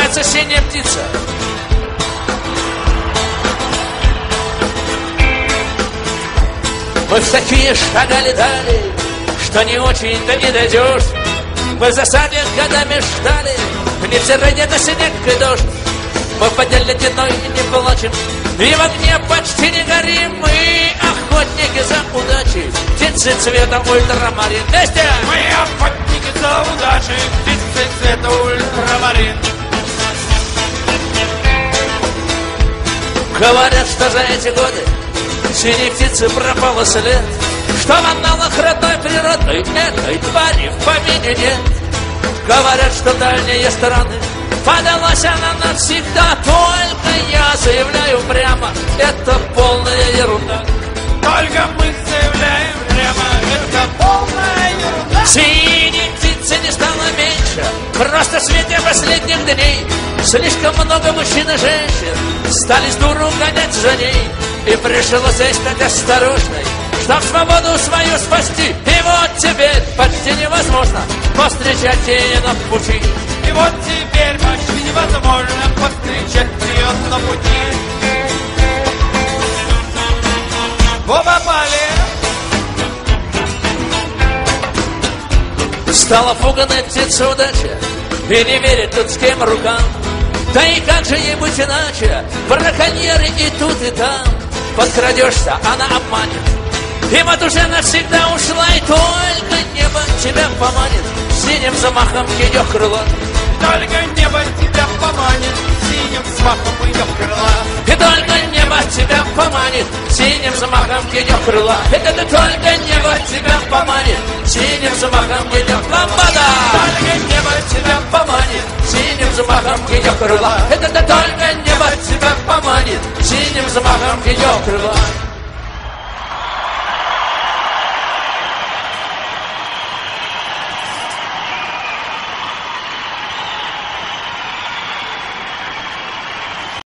называется «Синяя птица». Мы в такие шагали дали, что не очень-то и дойдешь. Мы в засаде годами ждали, невзирая на снег и дождь. Мы в воде ледяной не плачем, и в огне почти не горим. Мы охотники за удачей, птицы цвета ультрамарин. Вместе! Мы охотники за удачей, птицы цвета ультрамарин. Говорят, что за эти годы синей птицы пропало след, что в анналах родной природы этой твари в помине нет. Говорят, что в дальние страны подалась она навсегда. Только я заявляю прямо, это полная ерунда. Только мы заявляем прямо, это полная ерунда. Синей птицы не стало меньше, просто в свете последних дней. Слишком много мужчин и женщин стали с дуру гонять за ней. И пришлось здесь стать осторожной, чтоб свободу свою спасти. И вот теперь почти невозможно повстречать ее на пути. И вот теперь почти невозможно повстречать ее на пути. Оба попали. Стала пуганой птица удача, и не верит тут с кем рукам. Да и как же ей быть иначе? Браконьеры и тут, и там. Подкрадешься, она обманет. И вот уже навсегда ушла, и только небо тебя поманит синим замахом ее крыла. Только небо тебя поманит синим замахом ее крыла. И только небо тебя поманит синим замахом ее крыла. Это только небо тебя поманит синим замахом ее ламбада. Только небо тебя поманит синим замахом ее крыла. Это только небо тебя поманит синим замахом ее крыла.